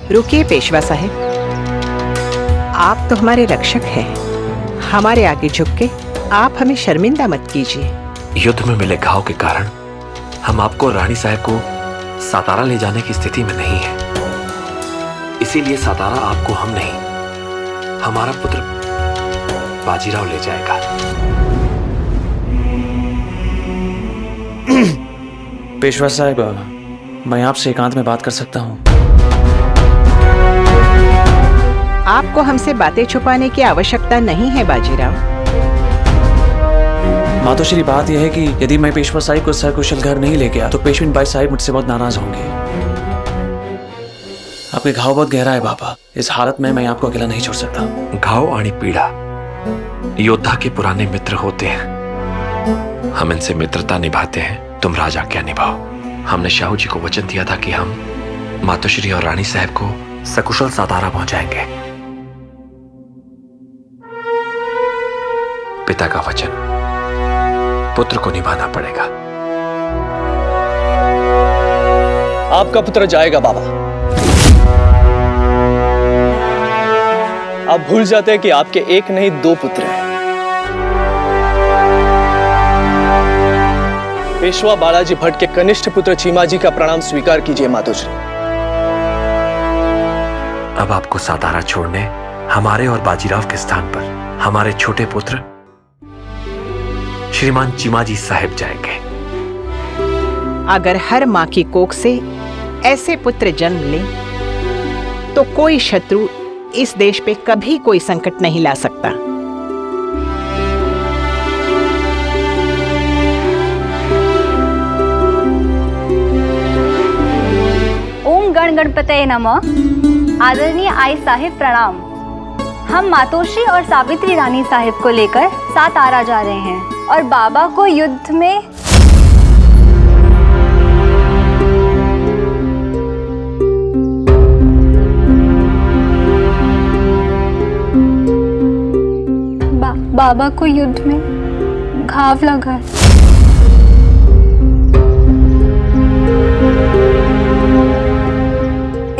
रुकिए पेशवा साहब, आप तो हमारे रक्षक हैं। हमारे आगे झुक के आप हमें शर्मिंदा मत कीजिए। युद्ध में मिले घाव के कारण हम आपको रानी साहब को सातारा ले जाने की स्थिति में नहीं है। इसीलिए सातारा आपको हम नहीं, हमारा पुत्र बाजीराव ले जाएगा। पेशवा साहब, मैं आपसे एकांत में बात कर सकता हूँ? आपको हमसे बातें छुपाने की आवश्यकता नहीं है बाजीराव। मातोश्री, बात यह है कि यदि मैं पेशवा साहिब को सकुशल घर नहीं ले गया तो पेशविन बाई साहिब मुझसे बहुत नाराज होंगे। आपके घाव बहुत गहरा है बाबा, इस हालत में मैं आपको अकेला नहीं छोड़ सकता। घाव आणि पीड़ा योद्धा के पुराने मित्र होते हैं। हम इनसे मित्रता निभाते हैं, तुम राजा क्या निभाओ। हमने शाहू जी को वचन दिया था कि हम मातोश्री और रानी साहब को सकुशल सातारा पहुंचाएंगे। पिता का वचन पुत्र को निभाना पड़ेगा। आपका पुत्र जाएगा बाबा। आप भूल जाते हैं कि आपके एक नहीं दो पुत्र हैं। पेशवा बालाजी भट्ट के कनिष्ठ पुत्र चीमाजी का प्रणाम स्वीकार कीजिए मातोश्री। अब आपको सातारा छोड़ने हमारे और बाजीराव के स्थान पर हमारे छोटे पुत्र श्रीमान चीमाजी साहब जाएंगे। अगर हर माँ की कोख से ऐसे पुत्र जन्म ले तो कोई शत्रु इस देश पे कभी कोई संकट नहीं ला सकता। ओम गण गणपतये नमः। आदरणीय आई साहिब प्रणाम। हम मातोश्री और सावित्री रानी साहिब को लेकर सातारा जा रहे हैं और बाबा को युद्ध में बाबा को युद्ध में घाव लगा है।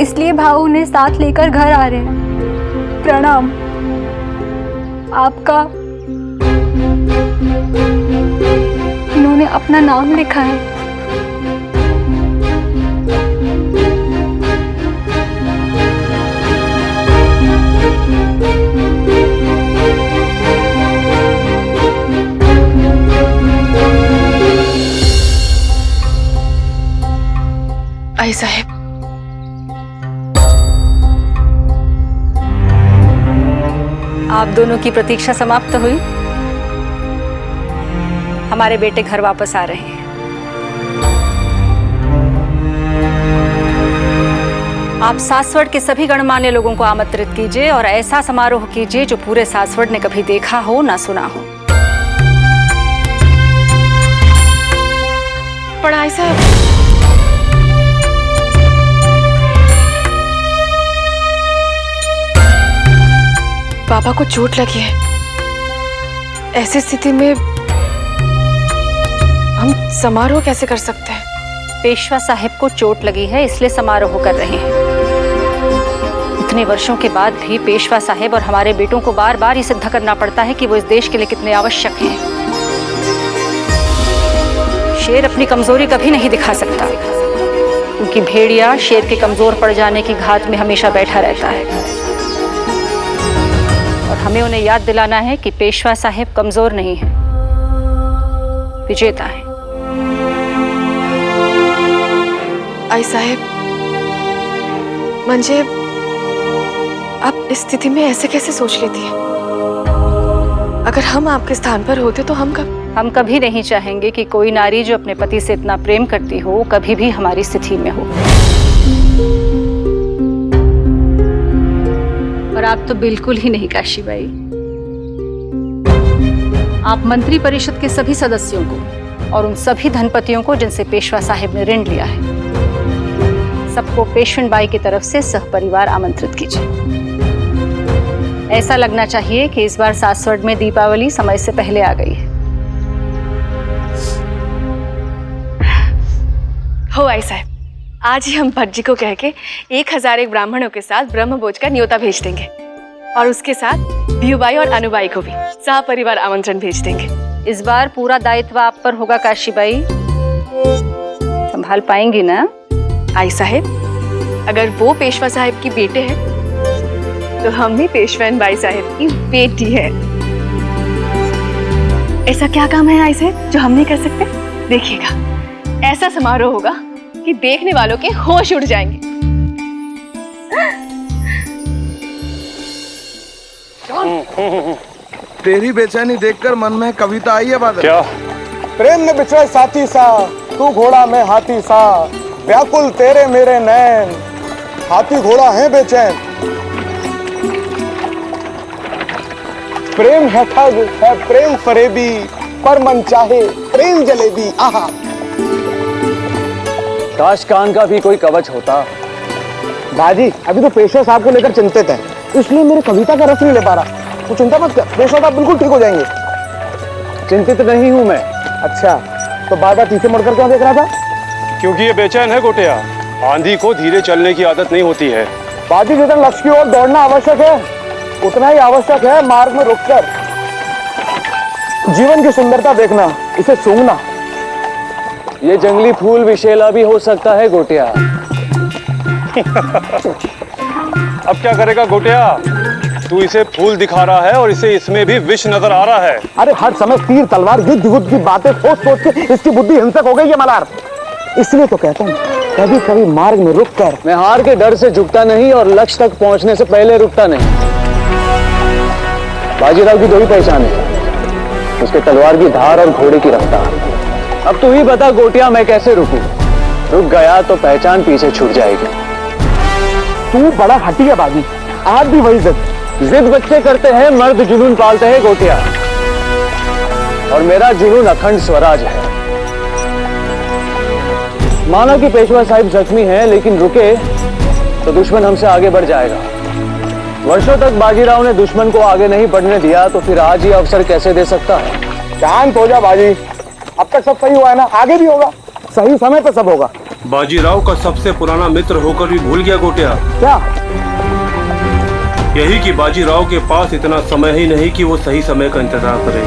इसलिए भाऊ उन्हें साथ लेकर घर आ रहे हैं। प्रणाम। आपका इन्होंने अपना नाम लिखा है। आई साहब, आप दोनों की प्रतीक्षा समाप्त हुई। हमारे बेटे घर वापस आ रहे हैं। आप सासवड़ के सभी गणमान्य लोगों को आमंत्रित कीजिए और ऐसा समारोह कीजिए जो पूरे सासवड़ ने कभी देखा हो ना सुना हो। पढ़ाई साहब, बाबा को चोट लगी है। ऐसी स्थिति में हम समारोह कैसे कर सकते हैं? पेशवा साहिब को चोट लगी है इसलिए समारोह कर रहे हैं। इतने वर्षों के बाद भी पेशवा साहिब और हमारे बेटों को बार बार ये सिद्ध करना पड़ता है कि वो इस देश के लिए कितने आवश्यक हैं। शेर अपनी कमजोरी कभी नहीं दिखा सकता, क्योंकि भेड़िया शेर के कमजोर पड़ जाने की घात में हमेशा बैठा रहता है। और हमें उन्हें याद दिलाना है कि पेशवा साहिब कमजोर नहीं है, विजेता है। आई साहब, म्हणजे आप इस स्थिति में ऐसे कैसे सोच लेती हैं? अगर हम आपके स्थान पर होते तो हम कभी नहीं चाहेंगे कि कोई नारी जो अपने पति से इतना प्रेम करती हो कभी भी हमारी स्थिति में हो। और आप तो बिल्कुल ही नहीं काशीबाई। आप मंत्री परिषद के सभी सदस्यों को और उन सभी धनपतियों को जिनसे पेशवा साहिब ने ऋण लिया है, सबको पेशवेन बाई की तरफ से सहपरिवार आमंत्रित कीजिए। ऐसा लगना चाहिए कि इस बार सासवड़ में दीपावली समय से पहले आ गई है। हो आई साहब, आज ही हम भट्ट जी को कह के 1001 ब्राह्मणों के साथ ब्रह्म भोज का न्योता भेज देंगे और उसके साथ बीयूबाई और अनुबाई को भी सपरिवार आमंत्रण भेज देंगे। इस बार पूरा दायित्व आप पर होगा काशीबाई, संभाल पाएंगी ना? आई साहेब, अगर वो पेशवा साहब की बेटे हैं तो हम भी पेशवान बाई साहब की बेटी है। ऐसा क्या काम है आई साहब जो हम नहीं कर सकते? देखिएगा, ऐसा समारोह होगा कि देखने वालों के होश उड़ जाएंगे। तेरी बेचैनी देखकर मन में कविता आई है बादल। क्या? प्रेम में बिछड़े साथी सा, तू घोड़ा मैं हाथी सा, व्याकुल तेरे मेरे नैन, हाथी घोड़ा है बेचैन। प्रेम है ठग है प्रेम फरेबी, पर मन चाहे प्रेम जलेबी। आहा, काश कान का भी कोई कवच होता। बाजी अभी तो पेशवा साहब को लेकर चिंतित है, इसलिए मेरी कविता का रस नहीं ले पा रहा। तो चिंता मत कर, पेशवा साहब बिल्कुल ठीक हो जाएंगे। चिंतित नहीं हूं मैं। अच्छा, तो बार बार पीछे मुड़कर क्यों देख रहा था? क्योंकि ये बेचैन है गोटिया। आंधी को धीरे चलने की आदत नहीं होती है। बाजी जितना लक्ष्य की ओर दौड़ना आवश्यक है, उतना ही आवश्यक है मार्ग में रुककर जीवन की सुंदरता देखना, इसे सूंघना। ये जंगली फूल विशेला भी हो सकता है गोटिया। अब क्या करेगा गोटिया? तू इसे फूल दिखा रहा है और इसे इसमें भी विष नजर आ रहा है। अरे हर समय तीर तलवार युद्ध युद्ध की बातें सोच सोच के इसकी बुद्धि हिंसक हो गई है मलार। इसलिए तो कहता हूँ कभी कभी मार्ग में रुक कर। मैं हार के डर से झुकता नहीं और लक्ष्य तक पहुंचने से पहले रुकता नहीं। बाजीराव की दो ही पहचान है, उसके तलवार की धार और घोड़े की रफ्तार। अब तू ही बता गोटिया, मैं कैसे रुकूं? रुक गया तो पहचान पीछे छूट जाएगी। तू बड़ा हटी है बाजी, आज भी वही जिद बच्चे करते हैं, मर्द जुनून पालते हैं गोटिया। और मेरा जुनून अखंड स्वराज है। माना कि पेशवा साहिब जख्मी हैं, लेकिन रुके तो दुश्मन हमसे आगे बढ़ जाएगा। वर्षों तक बाजीराव ने दुश्मन को आगे नहीं बढ़ने दिया, तो फिर आज ये अवसर कैसे दे सकता है? शांत हो जा बाजी, अब तक सब सही हुआ है ना, आगे भी होगा, सही समय पर सब होगा। बाजीराव का सबसे पुराना मित्र होकर भी भूल गया गोटिया। क्या? यही कि बाजीराव के पास इतना समय ही नहीं कि वो सही समय का इंतजार करे।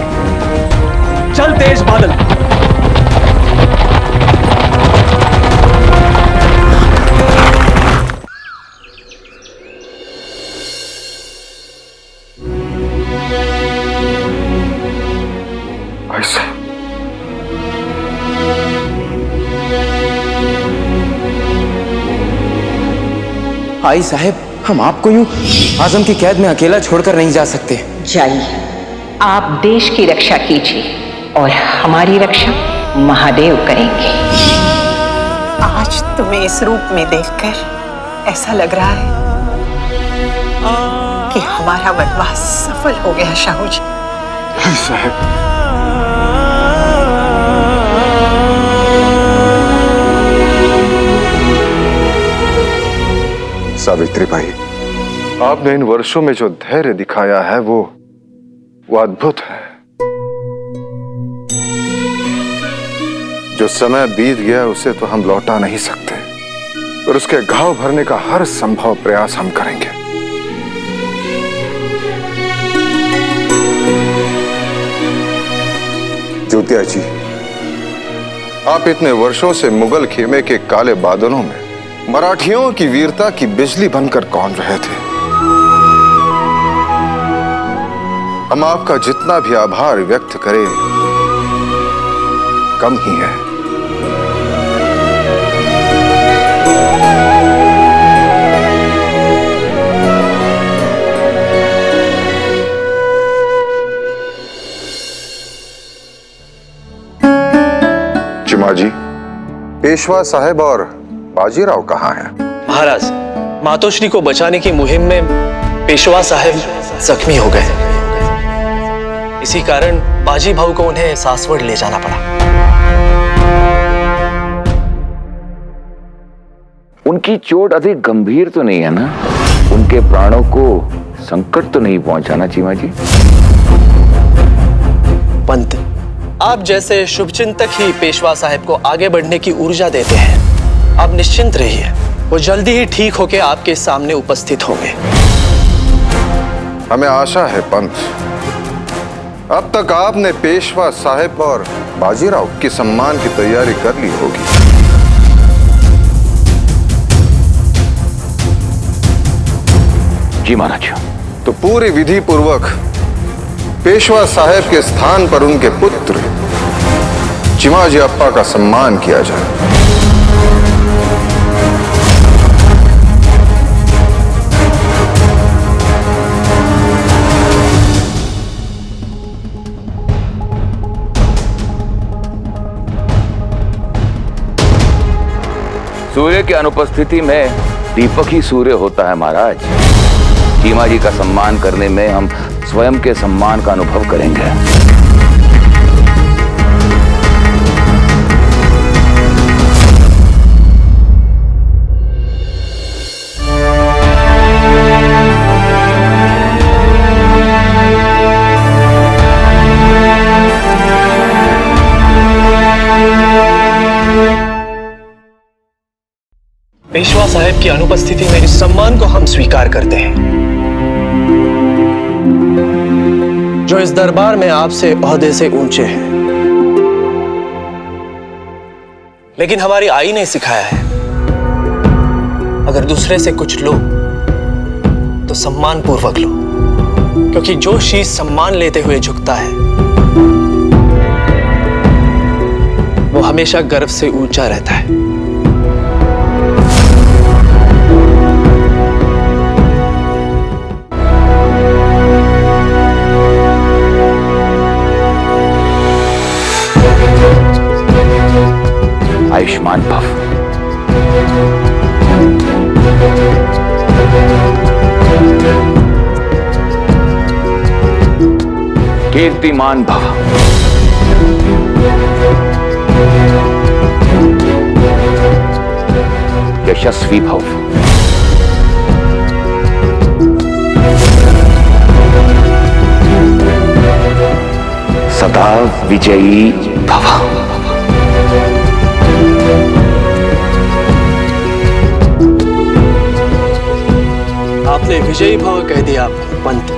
चल तेज बादल। ऐसे आई साहब, हम आपको यूं आजम की कैद में अकेला छोड़कर नहीं जा सकते। जाइए, आप देश की रक्षा कीजिए और हमारी रक्षा महादेव करेंगे। आज तुम्हें इस रूप में देखकर ऐसा लग रहा है कि हमारा वनवास सफल हो गया शाहू जी। साहब, सावित्री बाई, आपने इन वर्षों में जो धैर्य दिखाया है वो अद्भुत है। जो समय बीत गया उसे तो हम लौटा नहीं सकते, पर उसके घाव भरने का हर संभव प्रयास हम करेंगे। ज्योतिया जी, आप इतने वर्षों से मुगल खेमे के काले बादलों में मराठियों की वीरता की बिजली बनकर कौन रहे थे। हम आपका जितना भी आभार व्यक्त करें कम ही है। चिमा जी, पेशवा साहब और बाजीराव कहाँ हैं? महाराज, मातोश्री को बचाने की मुहिम में पेशवा साहब जख्मी हो गए। इसी कारण बाजी भाऊ को उन्हें सासवड़ ले जाना पड़ा। उनकी चोट अधिक गंभीर तो नहीं है ना? उनके प्राणों को संकट तो नहीं पहुंचाना चीमा जी? पंत, आप जैसे शुभचिंतक ही पेशवा साहब को आगे बढ़ने की ऊर्जा देते हैं। आप निश्चिंत रहिए, वो जल्दी ही ठीक होकर आपके सामने उपस्थित होंगे। हमें आशा है पंत, अब तक आपने पेशवा साहब और बाजीराव के सम्मान की तैयारी कर ली होगी। जी महाराज। तो पूरी विधि पूर्वक पेशवा साहब के स्थान पर उनके पुत्र चिमाजी अप्पा का सम्मान किया जाए। सूर्य की अनुपस्थिति में दीपक ही सूर्य होता है महाराज। चीमा जी का सम्मान करने में हम स्वयं के सम्मान का अनुभव करेंगे। पेशवा साहब की अनुपस्थिति में इस सम्मान को हम स्वीकार करते हैं, जो इस दरबार में आपसे ओहदे से ऊंचे हैं। लेकिन हमारी आईन ने सिखाया है, अगर दूसरे से कुछ लो तो सम्मान पूर्वक लो, क्योंकि जो शीश सम्मान लेते हुए झुकता है वो हमेशा गर्व से ऊंचा रहता है। आयुष्मान भव। कीर्तिमान भव। यशस्वी भव। सदा विजयी भव। आपने विजयी भव कह दिया पंत।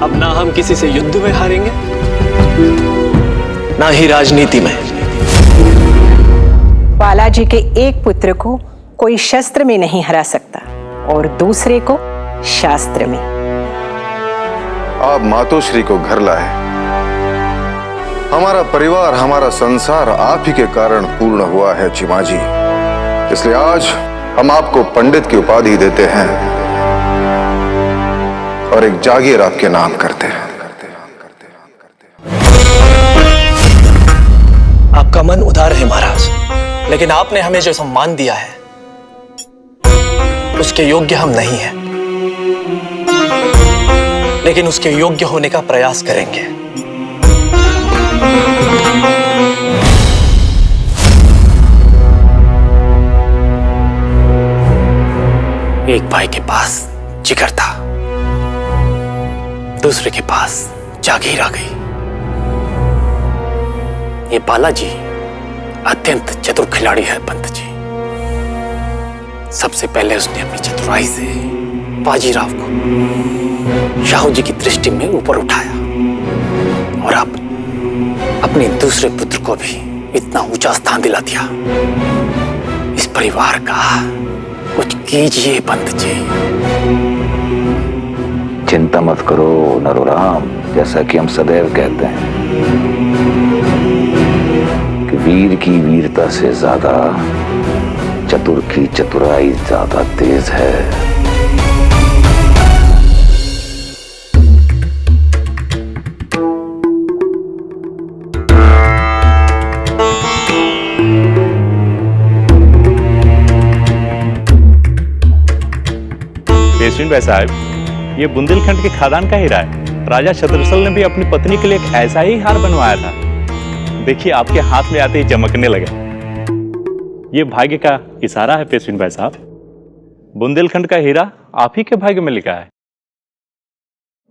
अब ना हम किसी से युद्ध में हारेंगे, ना ही राजनीति में। बालाजी के एक पुत्र को कोई शस्त्र में नहीं हरा सकता और दूसरे को शास्त्र में। आप मातोश्री को घर लाए। हमारा परिवार, हमारा संसार आप ही के कारण पूर्ण हुआ है चिमाजी। इसलिए आज हम आपको पंडित की उपाधि देते हैं और एक जागीर आपके नाम करते हैं। आपका मन उदार है महाराज, लेकिन आपने हमें जो सम्मान दिया है उसके योग्य हम नहीं हैं, लेकिन उसके योग्य होने का प्रयास करेंगे। एक भाई के पास जिगर था, दूसरे के पास जागीर आ गई। ये बालाजी अत्यंत चतुर खिलाड़ी है पंत जी। सबसे पहले उसने अपनी चतुराई से बाजीराव को शाहू जी की दृष्टि में ऊपर उठाया, और अब अपने दूसरे पुत्र को भी इतना ऊंचा स्थान दिला दिया। इस परिवार का कुछ कीजिए पंत जी। चिंता मत करो नरोराम, जैसा कि हम सदैव कहते हैं कि वीर की वीरता से ज्यादा चतुर की चतुराई ज्यादा तेज है। पेशवेन भाई साहब, ये बुंदेलखंड के खादान का हीरा है। राजा छत्रसल ने भी अपनी पत्नी के लिए एक ऐसा ही हार बनवाया था। देखिए आपके हाथ में आते ही चमकने लगे। ये भाग्य का इशारा है पेशवेन भाई साहब। बुंदेलखंड का हीरा आप ही के भाग्य में लिखा है।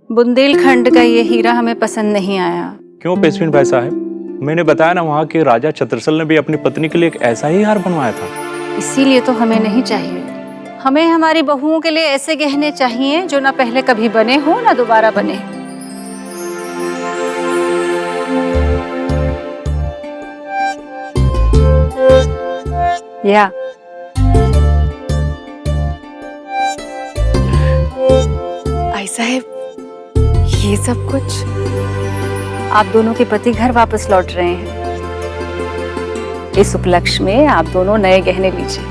बुंदेलखंड का ये हीरा हमें पसंद नहीं आया। क्यों पेशवेन भाई साहब? मैंने बताया ना, वहां के राजा छत्रसल ने भी अपनी पत्नी के लिए एक ऐसा ही हार बनवाया था। इसीलिए तो हमें नहीं चाहिए। हमें हमारी बहुओं के लिए ऐसे गहने चाहिए जो ना पहले कभी बने हो ना दोबारा बने। या आई साहब, ये सब कुछ आप दोनों के पति घर वापस लौट रहे हैं। इस उपलक्ष्य में आप दोनों नए गहने लीजिए।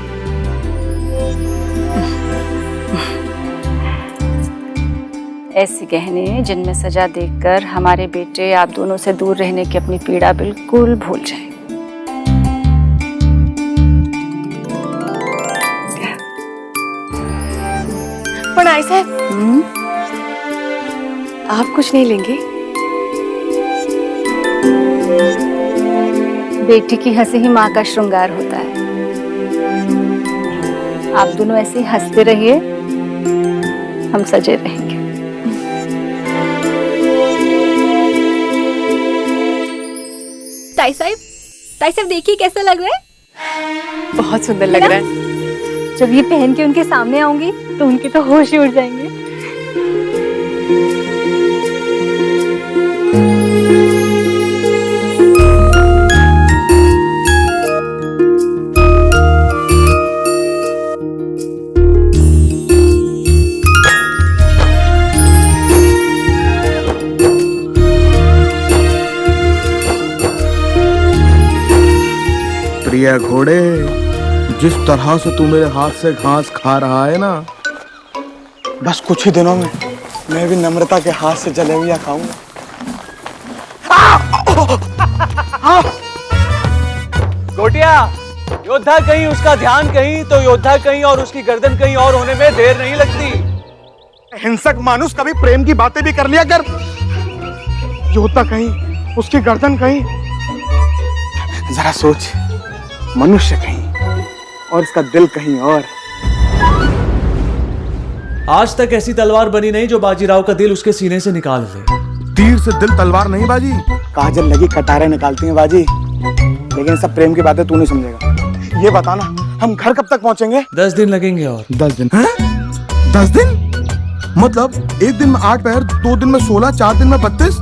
ऐसे गहने जिनमें सजा देखकर हमारे बेटे आप दोनों से दूर रहने की अपनी पीड़ा बिल्कुल भूल जाए। पर आई साहब, आप कुछ नहीं लेंगे? बेटी की हंसी ही माँ का श्रृंगार होता है। आप दोनों ऐसे ही हंसते रहिए, हम सजे रहेंगे। ताई साहब देखिए कैसा लग रहा है। बहुत सुंदर लग रहा है। जब ये पहन के उनके सामने आऊंगी तो उनके तो होश ही उड़ जाएंगे। प्रिय घोड़े, जिस तरह से तू मेरे हाथ से घास खा रहा है ना, बस कुछ ही दिनों में मैं भी नम्रता के हाथ से जलेबियां खाऊंगा। गोटिया, योद्धा कहीं उसका ध्यान कहीं तो योद्धा कहीं और उसकी गर्दन कहीं और होने में देर नहीं लगती। हिंसक मानुस कभी प्रेम की बातें भी कर लिया कर। योद्धा कहीं, उसकी गर्दन कहीं। जरा सोच, मनुष्य कहीं और इसका दिल कहीं और। आज तक ऐसी तलवार बनी नहीं जो बाजीराव का दिल उसके सीने से निकाल ले। तीर से दिल तलवार नहीं बाजी, काजल लगी कटारे निकालती हैं बाजी। लेकिन सब प्रेम की बातें तू नहीं समझेगा। ये बताना, हम घर कब तक पहुंचेंगे? 10 दिन लगेंगे। और 10 दिन? 10 दिन मतलब 1 दिन में 8 पैर, 2 दिन में 16, 4 दिन में 32।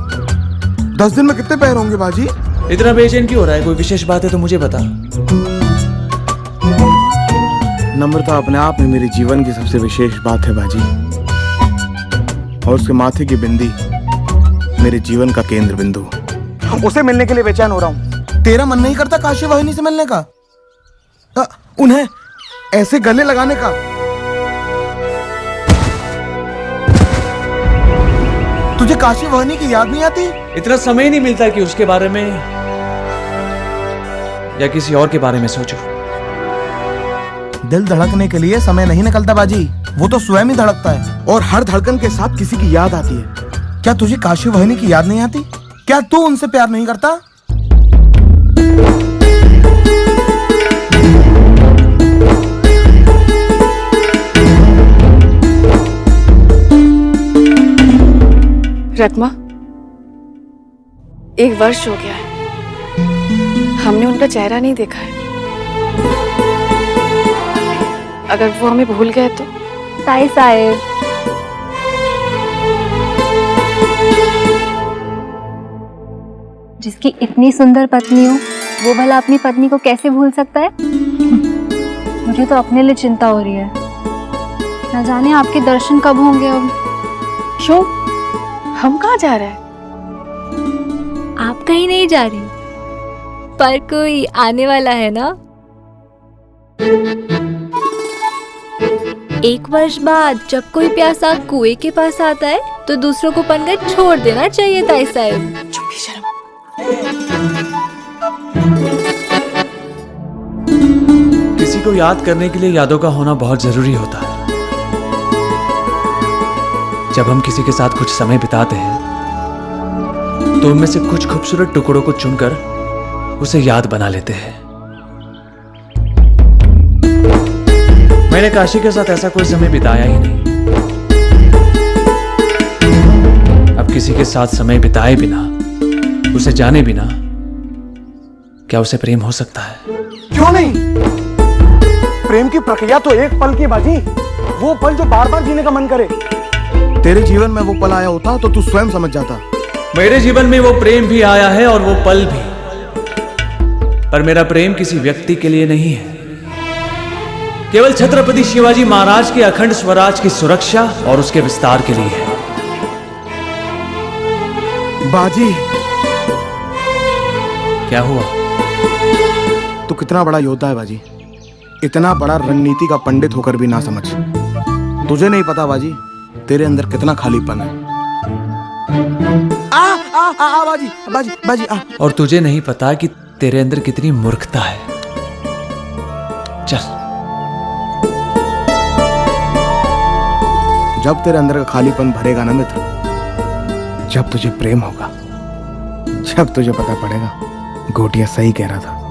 10 दिन में कितने पैर होंगे बाजी? इतना बेचैन क्यों हो रहा है? कोई विशेष बात है तो मुझे बता। नम्रता अपने आप में मेरे जीवन की सबसे विशेष बात है बाजी, और उसके माथे की बिंदी मेरे जीवन का केंद्र बिंदु। उसे मिलने के लिए बेचैन हो रहा हूँ। तेरा मन नहीं करता काशी वाहिनी से मिलने का, उन्हें ऐसे गले लगाने का? तुझे काशी वाहिनी की याद नहीं आती? इतना समय नहीं मिलता कि उसके बारे में या किसी और के बारे में सोचो। दिल धड़कने के लिए समय नहीं निकलता बाजी, वो तो स्वयं ही धड़कता है, और हर धड़कन के साथ किसी की याद आती है। क्या तुझे काशी वाहिनी की याद नहीं आती? क्या तू उनसे प्यार नहीं करता? रत्मा, 1 वर्ष हो गया है, हमने उनका चेहरा नहीं देखा है। अगर वो हमें भूल गए तो? ताई साहब, जिसकी इतनी सुंदर पत्नी हो वो भला अपनी पत्नी को कैसे भूल सकता है? मुझे तो अपने लिए चिंता हो रही है। न जाने आपके दर्शन कब होंगे अब। क्यों? हम कहाँ जा रहे हैं? आप कहीं नहीं जा रही, पर कोई आने वाला है ना। 1 वर्ष बाद जब कोई प्यासा कुएं के पास आता है तो दूसरों को पनघट छोड़ देना चाहिए ताई साहब। चुप्पी शर्म। किसी को याद करने के लिए यादों का होना बहुत जरूरी होता है। जब हम किसी के साथ कुछ समय बिताते हैं तो उनमें से कुछ खूबसूरत टुकड़ों को चुनकर उसे याद बना लेते हैं। मैंने काशी के साथ ऐसा कोई समय बिताया ही नहीं। अब किसी के साथ समय बिताए बिना, उसे जाने बिना, क्या उसे प्रेम हो सकता है? क्यों नहीं? प्रेम की प्रक्रिया तो एक पल की बाजी, वो पल जो बार बार जीने का मन करे। तेरे जीवन में वो पल आया होता तो तू स्वयं समझ जाता। मेरे जीवन में वो प्रेम भी आया है और वो पल भी, पर मेरा प्रेम किसी व्यक्ति के लिए नहीं है, केवल छत्रपति शिवाजी महाराज के अखंड स्वराज की सुरक्षा और उसके विस्तार के लिए है। बाजी, क्या हुआ? तू कितना बड़ा योद्धा है बाजी, इतना बड़ा रणनीति का पंडित होकर भी ना समझ। तुझे नहीं पता बाजी, तेरे अंदर कितना खालीपन है। बाजी बाजी बाजी आ। और तुझे नहीं पता कि तेरे अंदर कितनी मूर्खता है। चल। जब तेरे अंदर का खालीपन भरेगा ना मित्र, जब तुझे प्रेम होगा, जब तुझे पता पड़ेगा गोटिया सही कह रहा था।